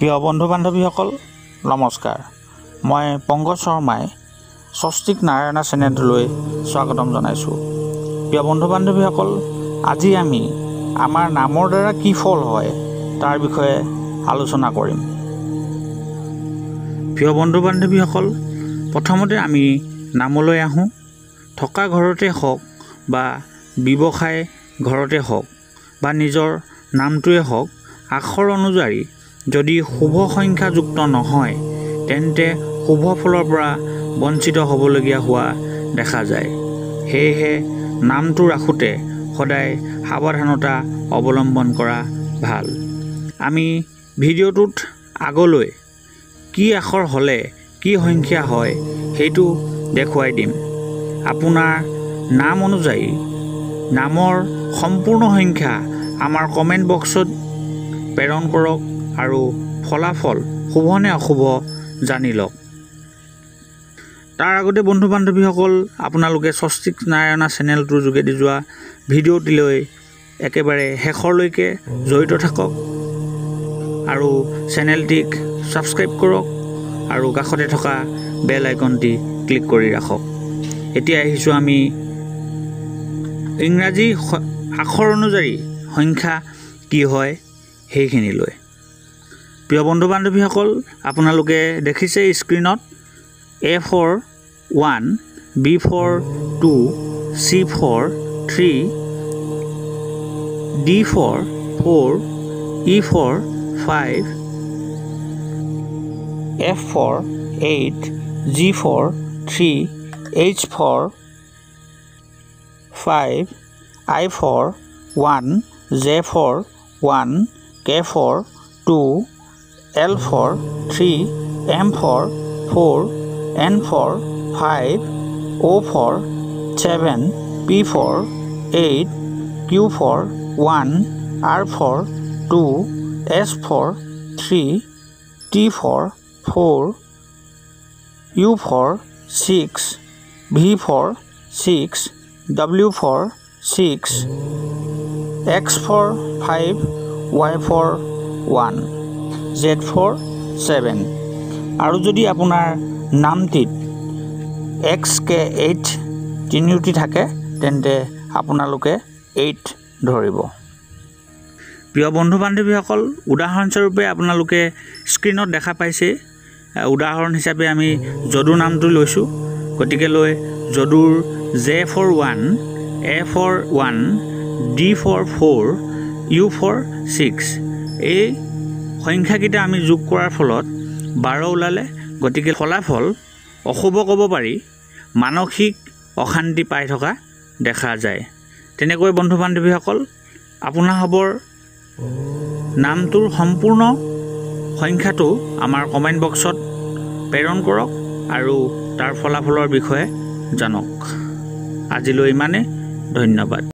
প্ৰিয় বন্ধু বান্ধৱীসকল নমস্কাৰ। মই পংকজ শৰ্মাই স্বস্তিক নাৰায়ণা চেনেললৈ স্বাগতম জনাইছোঁ। প্ৰিয় বন্ধু বান্ধৱীসকল, আজি আমি আমাৰ নামৰ দ্বাৰা কি ফল হয় তাৰ বিষয়ে আলোচনা কৰিম। প্ৰিয় বন্ধু বান্ধৱীসকল, প্ৰথমতে আমি নামলৈ আহোঁ। থকা ঘৰতে হওক বা ব্যৱসায় ঘৰতে হওক বা নিজৰ নামটোৱে হওক, আখৰ অনুযায়ী যদি শুভ সংখ্যাযুক্ত নহয় তেন্তে শুভ ফলৰ পৰা বঞ্চিত হ'বলগীয়া হোৱা দেখা যায়। সেয়েহে নামটো ৰাখোঁতে সদায় সাৱধানতা অৱলম্বন কৰা ভাল। আমি ভিডিঅ'টোত আগলৈ কি আখৰ হ'লে কি সংখ্যা হয় সেইটো দেখুৱাই দিম। আপোনাৰ নাম অনুযায়ী নামৰ সম্পূৰ্ণ সংখ্যা আমাৰ কমেণ্ট বক্সত প্ৰেৰণ কৰক আৰু ফলাফল শুভ নে অশুভ জানি লওক। তাৰ আগতে বন্ধু বান্ধৱীসকল, আপোনালোকে স্বস্তিক নাৰায়ণা চেনেলটোৰ যোগেদি যোৱা ভিডিঅ'টিলৈ একেবাৰে শেষৰলৈকে জড়িত থাকক আৰু চেনেলটিক ছাবস্ক্ৰাইব কৰক আৰু কাষতে থকা বেল আইকনটি ক্লিক কৰি ৰাখক। এতিয়া আহিছোঁ আমি ইংৰাজী আখৰ অনুযায়ী সংখ্যা কি হয় সেইখিনিলৈ। প্ৰিয় বন্ধু বান্ধৱীসকল, আপোনালোকে দেখিছে স্ক্ৰীণত A for 1, B for 2, C for 3, D for 4, E for 5, F for 8, G for 3, H for 5, I for 1, J for 1, K for 2, L for 3, M for 4, N for 5, O for 7, P for 8, Q for 1, R for 2, S for 3, T for 4, U for 6, V for 6, W for 6, X for 5, Y for 1, Z for 7। আৰু যদি আপোনাৰ নামটিত XK8 তিনিওটি থাকে তেন্তে আপোনালোকে 8 ধৰিব। প্ৰিয় বন্ধু বান্ধৱীসকল, উদাহৰণস্বৰূপে আপোনালোকে স্ক্ৰীণত দেখা পাইছে। উদাহৰণ হিচাপে আমি যদু নামটো লৈছোঁ। গতিকে যদুৰ J for 1, A for 1, D for 4, U for 6 এই সংখ্যাকেইটা আমি যোগ কৰাৰ ফলত 12 ওলালে। গতিকে ফলাফল অশুভ ক'ব পাৰি, মানসিক অশান্তি পাই থকা দেখা যায়। তেনেকৈ বন্ধু বান্ধৱীসকল, আপোনাৰসবৰ নামটোৰ সম্পূৰ্ণ সংখ্যাটো আমাৰ কমেণ্ট বক্সত প্ৰেৰণ কৰক আৰু তাৰ ফলাফলৰ বিষয়ে জানক। আজিলৈ ইমানে, ধন্যবাদ।